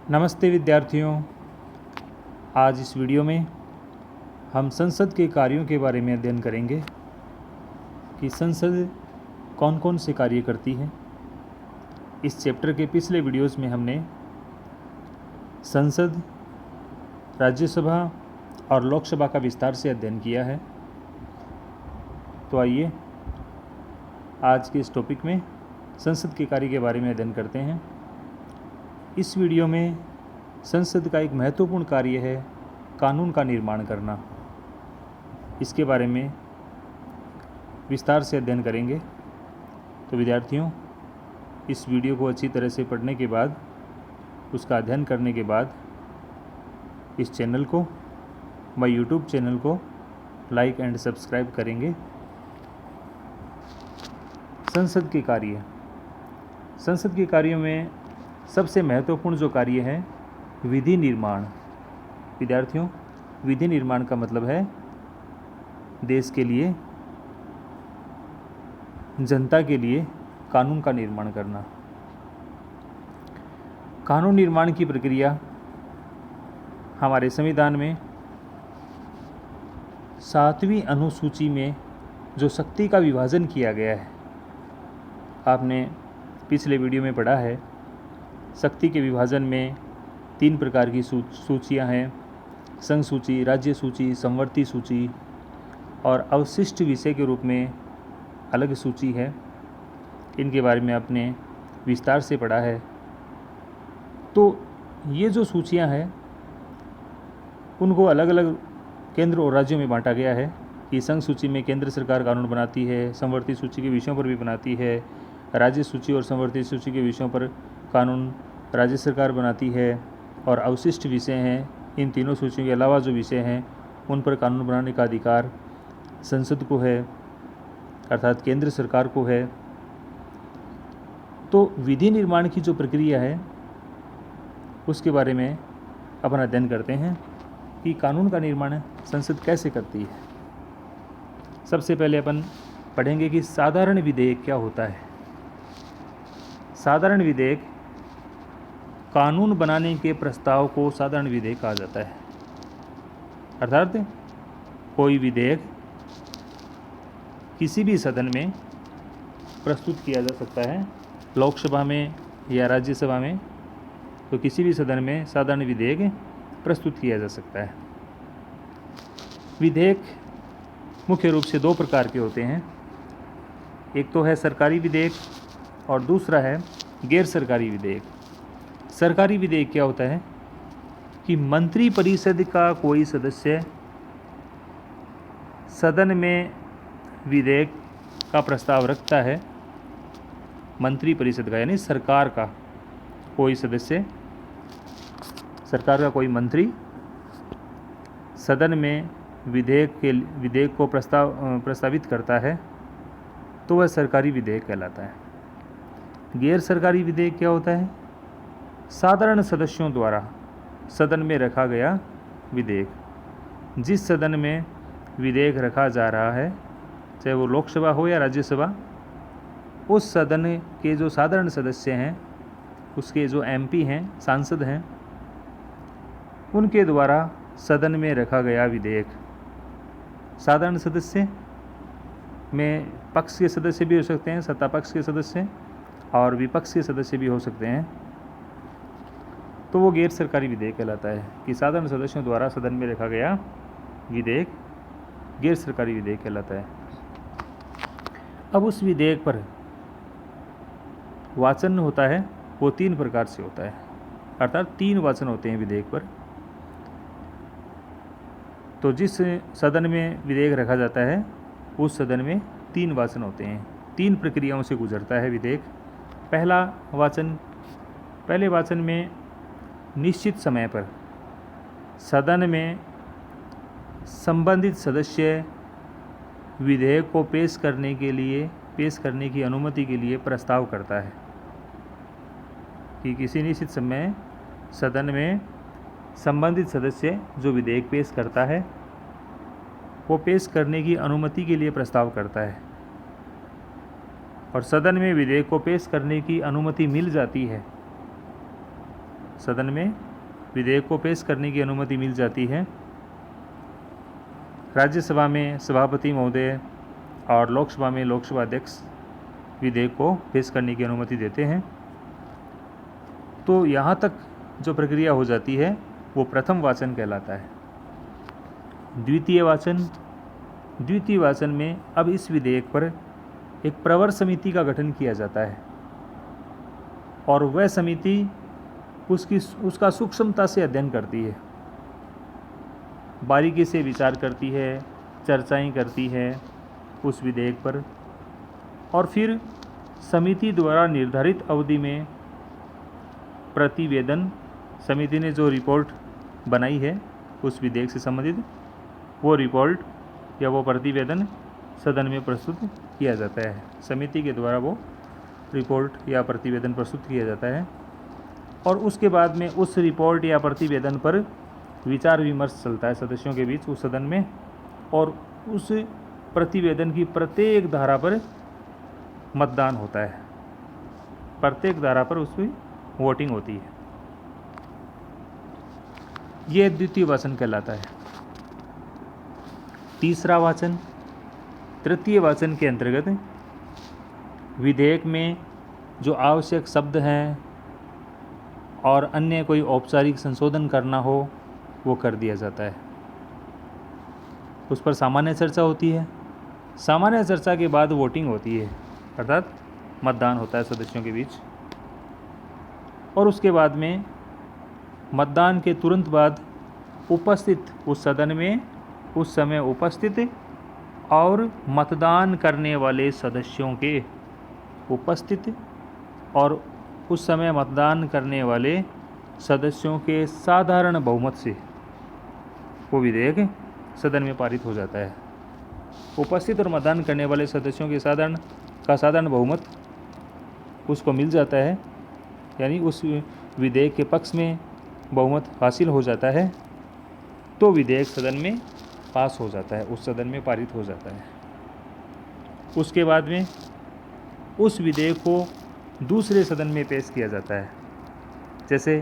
नमस्ते विद्यार्थियों। आज इस वीडियो में हम संसद के कार्यों के बारे में अध्ययन करेंगे कि संसद कौन कौन से कार्य करती है। इस चैप्टर के पिछले वीडियोस में हमने संसद, राज्यसभा और लोकसभा का विस्तार से अध्ययन किया है। तो आइए आज के इस टॉपिक में संसद के कार्य के बारे में अध्ययन करते हैं। इस वीडियो में संसद का एक महत्वपूर्ण कार्य है कानून का निर्माण करना। इसके बारे में विस्तार से अध्ययन करेंगे। तो विद्यार्थियों, इस वीडियो को अच्छी तरह से पढ़ने के बाद, उसका अध्ययन करने के बाद इस चैनल को, माय यूट्यूब चैनल को लाइक एंड सब्सक्राइब करेंगे। संसद के कार्य। संसद के कार्यों में सबसे महत्वपूर्ण जो कार्य है विधि निर्माण। विद्यार्थियों, विधि निर्माण का मतलब है देश के लिए, जनता के लिए कानून का निर्माण करना। कानून निर्माण की प्रक्रिया हमारे संविधान में 7वीं अनुसूची में जो शक्ति का विभाजन किया गया है, आपने पिछले वीडियो में पढ़ा है। शक्ति के विभाजन में 3 प्रकार की सूचियां हैं: संघ सूची, राज्य सूची, समवर्ती सूची और अवशिष्ट विषय के रूप में अलग सूची है। इनके बारे में आपने विस्तार से पढ़ा है। तो ये जो सूचियां हैं उनको अलग अलग केंद्र और राज्यों में बांटा गया है कि संघ सूची में केंद्र सरकार कानून बनाती है, समवर्ती सूची के विषयों पर भी बनाती है, राज्य सूची और समवर्ती सूची के विषयों पर कानून राज्य सरकार बनाती है, और अवशिष्ट विषय हैं, इन तीनों सूचियों के अलावा जो विषय हैं उन पर कानून बनाने का अधिकार संसद को है, अर्थात केंद्र सरकार को है। तो विधि निर्माण की जो प्रक्रिया है उसके बारे में अपन अध्ययन करते हैं कि कानून का निर्माण संसद कैसे करती है। सबसे पहले अपन पढ़ेंगे कि साधारण विधेयक क्या होता है। साधारण विधेयक, कानून बनाने के प्रस्ताव को साधारण विधेयक कहा जाता है। अर्थात कोई विधेयक किसी भी सदन में प्रस्तुत किया जा सकता है, लोकसभा में या राज्यसभा में, तो किसी भी सदन में साधारण विधेयक प्रस्तुत किया जा सकता है। विधेयक मुख्य रूप से 2 प्रकार के होते हैं। एक तो है सरकारी विधेयक और दूसरा है गैर सरकारी विधेयक। सरकारी विधेयक क्या होता है कि मंत्री परिषद का कोई सदस्य सदन में विधेयक का प्रस्ताव रखता है। मंत्री परिषद का यानी सरकार का कोई सदस्य, सरकार का कोई मंत्री सदन में विधेयक को प्रस्तावित करता है, तो वह सरकारी विधेयक कहलाता है। गैर सरकारी विधेयक क्या होता है? साधारण सदस्यों द्वारा सदन में रखा गया विधेयक। जिस सदन में विधेयक रखा जा रहा है, चाहे वो लोकसभा हो या राज्यसभा, उस सदन के जो साधारण सदस्य हैं, उसके जो एमपी हैं, सांसद हैं, उनके द्वारा सदन में रखा गया विधेयक। साधारण सदस्य में पक्ष के सदस्य भी हो सकते हैं, सत्ता पक्ष के सदस्य, और विपक्ष के सदस्य भी हो सकते हैं। तो वो गैर सरकारी विधेयक कहलाता है कि साधारण सदस्यों द्वारा सदन में रखा गया विधेयक गैर सरकारी विधेयक कहलाता है। अब उस विधेयक पर वाचन होता है, वो 3 प्रकार से होता है, अर्थात 3 वाचन होते हैं विधेयक पर। तो जिस सदन में विधेयक रखा जाता है उस सदन में 3 वाचन होते हैं। 3 प्रक्रियाओं से गुजरता है विधेयक। पहला वाचन, पहले वाचन में निश्चित समय पर सदन में संबंधित सदस्य विधेयक को पेश करने की अनुमति के लिए प्रस्ताव करता है कि किसी निश्चित समय सदन में संबंधित सदस्य जो विधेयक पेश करता है वो पेश करने की अनुमति के लिए प्रस्ताव करता है, और सदन में विधेयक को पेश करने की अनुमति मिल जाती है सदन में विधेयक को पेश करने की अनुमति मिल जाती है। राज्यसभा में सभापति महोदय और लोकसभा में लोकसभा अध्यक्ष विधेयक को पेश करने की अनुमति देते हैं। तो यहाँ तक जो प्रक्रिया हो जाती है वो प्रथम वाचन कहलाता है। द्वितीय वाचन में अब इस विधेयक पर एक प्रवर समिति का गठन किया जाता है और वह समिति उसका सूक्ष्मता से अध्ययन करती है, बारीकी से विचार करती है, चर्चाएं करती है उस विधेयक पर, और फिर समिति द्वारा निर्धारित अवधि में प्रतिवेदन, समिति ने जो रिपोर्ट बनाई है उस विधेयक से संबंधित, वो रिपोर्ट या वो प्रतिवेदन सदन में प्रस्तुत किया जाता है। समिति के द्वारा वो रिपोर्ट या प्रतिवेदन प्रस्तुत किया जाता है और उसके बाद में उस रिपोर्ट या प्रतिवेदन पर विचार विमर्श चलता है सदस्यों के बीच उस सदन में, और उस प्रतिवेदन की प्रत्येक धारा पर मतदान होता है, प्रत्येक धारा पर उसकी वोटिंग होती है। ये द्वितीय वाचन कहलाता है। तीसरा वाचन, तृतीय वाचन के अंतर्गत विधेयक में जो आवश्यक शब्द हैं और अन्य कोई औपचारिक संशोधन करना हो वो कर दिया जाता है। उस पर सामान्य चर्चा होती है। सामान्य चर्चा के बाद वोटिंग होती है, अर्थात मतदान होता है सदस्यों के बीच, और उसके बाद में मतदान के तुरंत बाद उपस्थित उस सदन में उस समय उपस्थित और मतदान करने वाले सदस्यों के उपस्थित और उस समय मतदान करने वाले सदस्यों के साधारण बहुमत से वो विधेयक सदन में पारित हो जाता है। उपस्थित और मतदान करने वाले सदस्यों के साधारण बहुमत उसको मिल जाता है, यानी उस विधेयक के पक्ष में बहुमत हासिल हो जाता है, तो विधेयक सदन में पास हो जाता है, उस सदन में पारित हो जाता है। उसके बाद में उस विधेयक को दूसरे सदन में पेश किया जाता है। जैसे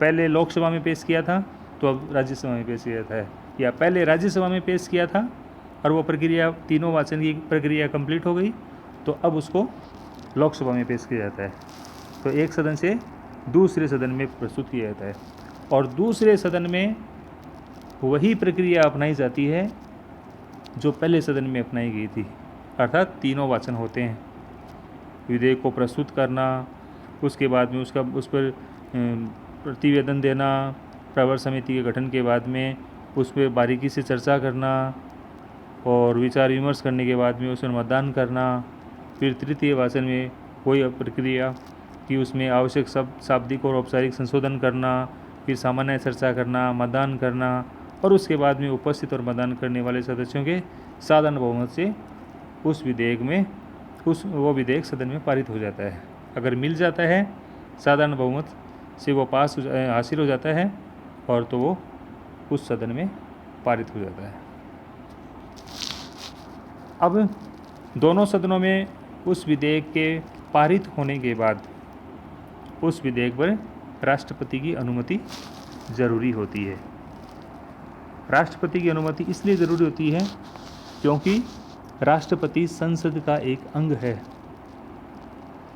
पहले लोकसभा में पेश किया था तो अब राज्यसभा में पेश किया जाता है, या पहले राज्यसभा में पेश किया था और वो प्रक्रिया, तीनों वाचन की प्रक्रिया कंप्लीट हो गई, तो अब उसको लोकसभा में पेश किया जाता है। तो एक सदन से दूसरे सदन में प्रस्तुत किया जाता है और दूसरे सदन में वही प्रक्रिया अपनाई जाती है जो पहले सदन में अपनाई गई थी, अर्थात तीनों वाचन होते हैं। विधेयक को प्रस्तुत करना, उसके बाद में उस पर प्रतिवेदन देना, प्रवर समिति के गठन के बाद में उस पर बारीकी से चर्चा करना और विचार विमर्श करने के बाद में उस पर मतदान करना, फिर तृतीय वाचन में वही प्रक्रिया कि उसमें आवश्यक शाब्दिक और औपचारिक संशोधन करना, फिर सामान्य चर्चा करना, मतदान करना, और उसके बाद में उपस्थित और मतदान करने वाले सदस्यों के साधारण बहुमत से उस विधेयक में वो विधेयक सदन में पारित हो जाता है। अगर मिल जाता है साधारण बहुमत से वो हासिल हो जाता है और तो वो उस सदन में पारित हो जाता है। अब दोनों सदनों में उस विधेयक के पारित होने के बाद उस विधेयक पर राष्ट्रपति की अनुमति ज़रूरी होती है। राष्ट्रपति की अनुमति इसलिए ज़रूरी होती है क्योंकि राष्ट्रपति संसद का एक अंग है।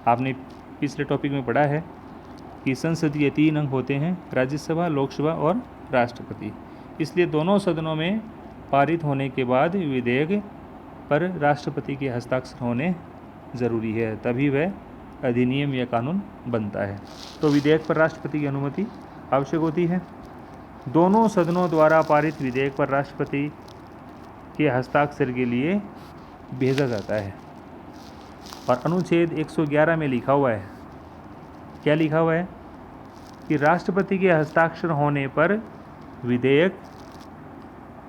आपने पिछले टॉपिक में पढ़ा है कि संसद के 3 अंग होते हैं, राज्यसभा, लोकसभा और राष्ट्रपति। इसलिए दोनों सदनों में पारित होने के बाद विधेयक पर राष्ट्रपति के हस्ताक्षर होने ज़रूरी है, तभी वह अधिनियम या कानून बनता है। तो विधेयक पर राष्ट्रपति की अनुमति आवश्यक होती है। दोनों सदनों द्वारा पारित विधेयक पर राष्ट्रपति के हस्ताक्षर के लिए भेजा जाता है और अनुच्छेद 111 में लिखा हुआ है, क्या लिखा हुआ है कि राष्ट्रपति के हस्ताक्षर होने पर विधेयक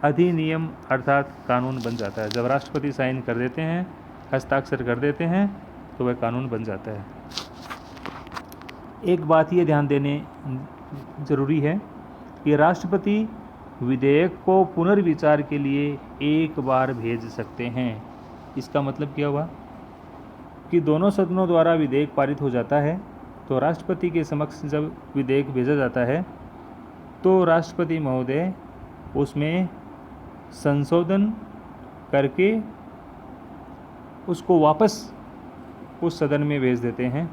अधिनियम अर्थात कानून बन जाता है। जब राष्ट्रपति साइन कर देते हैं, हस्ताक्षर कर देते हैं, तो वह कानून बन जाता है। एक बात ये ध्यान देने ज़रूरी है कि राष्ट्रपति विधेयक को पुनर्विचार के लिए एक बार भेज सकते हैं। इसका मतलब क्या हुआ कि दोनों सदनों द्वारा विधेयक पारित हो जाता है तो राष्ट्रपति के समक्ष जब विधेयक भेजा जाता है तो राष्ट्रपति महोदय उसमें संशोधन करके उसको वापस उस सदन में भेज देते हैं,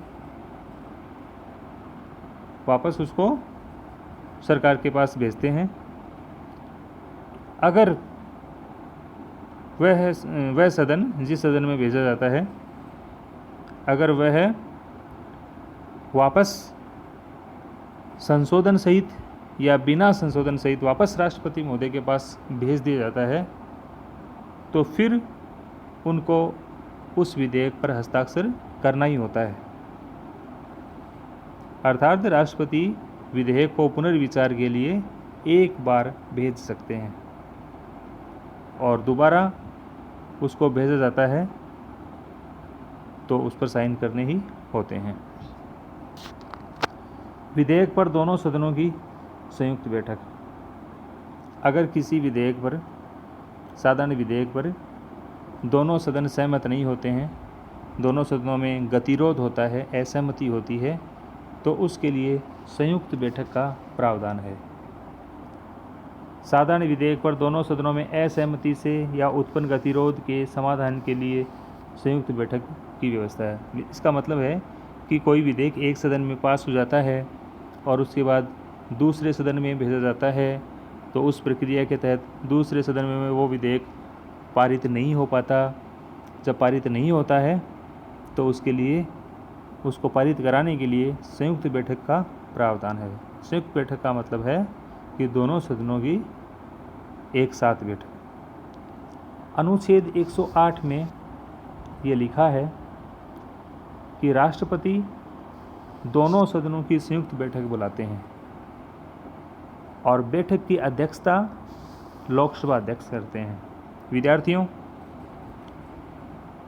वापस उसको सरकार के पास भेजते हैं। अगर वह सदन जिस सदन में भेजा जाता है, अगर वह वापस संशोधन सहित या बिना संशोधन सहित वापस राष्ट्रपति महोदय के पास भेज दिया जाता है, तो फिर उनको उस विधेयक पर हस्ताक्षर करना ही होता है। अर्थात राष्ट्रपति विधेयक को पुनर्विचार के लिए एक बार भेज सकते हैं और दोबारा उसको भेजा जाता है तो उस पर साइन करने ही होते हैं। विधेयक पर दोनों सदनों की संयुक्त बैठक। अगर किसी विधेयक पर, साधारण विधेयक पर दोनों सदन सहमत नहीं होते हैं, दोनों सदनों में गतिरोध होता है, असहमति होती है, तो उसके लिए संयुक्त बैठक का प्रावधान है। साधारण विधेयक पर दोनों सदनों में असहमति से या उत्पन्न गतिरोध के समाधान के लिए संयुक्त बैठक की व्यवस्था है। इसका मतलब है कि कोई विधेयक एक सदन में पास हो जाता है और उसके बाद दूसरे सदन में भेजा जाता है, तो उस प्रक्रिया के तहत दूसरे सदन में वो विधेयक पारित नहीं हो पाता। जब पारित नहीं होता है तो उसके लिए, उसको पारित कराने के लिए संयुक्त बैठक का प्रावधान है। संयुक्त बैठक का मतलब है कि दोनों सदनों की एक साथ बैठक। अनुच्छेद 108 में ये लिखा है कि राष्ट्रपति दोनों सदनों की संयुक्त बैठक बुलाते हैं और बैठक की अध्यक्षता लोकसभा अध्यक्ष करते हैं। विद्यार्थियों,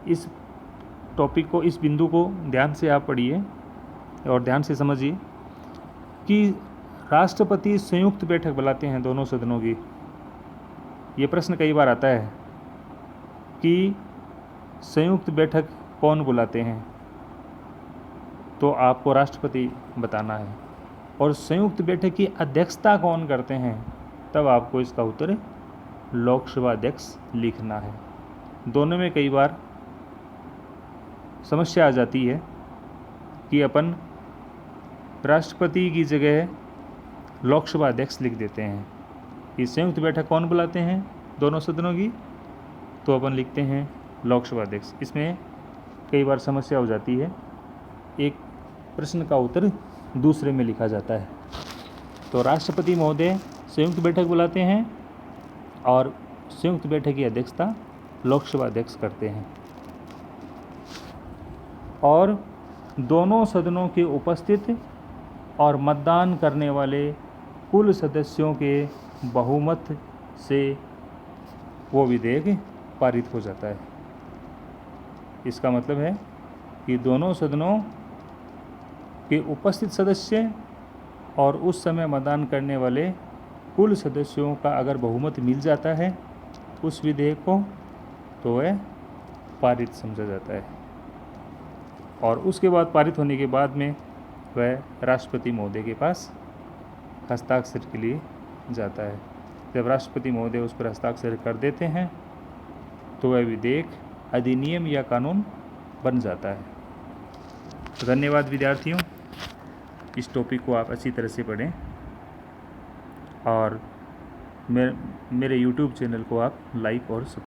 इस टॉपिक को, इस बिंदु को ध्यान से आप पढ़िए और ध्यान से समझिए कि राष्ट्रपति संयुक्त बैठक बुलाते हैं दोनों सदनों की। ये प्रश्न कई बार आता है कि संयुक्त बैठक कौन बुलाते हैं, तो आपको राष्ट्रपति बताना है, और संयुक्त बैठक की अध्यक्षता कौन करते हैं, तब आपको इसका उत्तर लोकसभा अध्यक्ष लिखना है। दोनों में कई बार समस्या आ जाती है कि अपन राष्ट्रपति की जगह लोकसभा अध्यक्ष लिख देते हैं। कि संयुक्त बैठक कौन बुलाते हैं दोनों सदनों की, तो अपन लिखते हैं लोकसभा अध्यक्ष। इसमें कई बार समस्या हो जाती है, एक प्रश्न का उत्तर दूसरे में लिखा जाता है। तो राष्ट्रपति महोदय संयुक्त बैठक बुलाते हैं और संयुक्त बैठक की अध्यक्षता लोकसभा अध्यक्ष करते हैं, और दोनों सदनों के उपस्थित और मतदान करने वाले कुल सदस्यों के बहुमत से वो विधेयक पारित हो जाता है। इसका मतलब है कि दोनों सदनों के उपस्थित सदस्य और उस समय मतदान करने वाले कुल सदस्यों का अगर बहुमत मिल जाता है उस विधेयक को, तो वह पारित समझा जाता है, और उसके बाद पारित होने के बाद में वह राष्ट्रपति महोदय के पास हस्ताक्षर के लिए जाता है। जब राष्ट्रपति महोदय उस पर हस्ताक्षर कर देते हैं तो वह विधेयक अधिनियम या कानून बन जाता है। तो धन्यवाद विद्यार्थियों, इस टॉपिक को आप अच्छी तरह से पढ़ें और मेरे YouTube चैनल को आप लाइक और सब्सक्राइब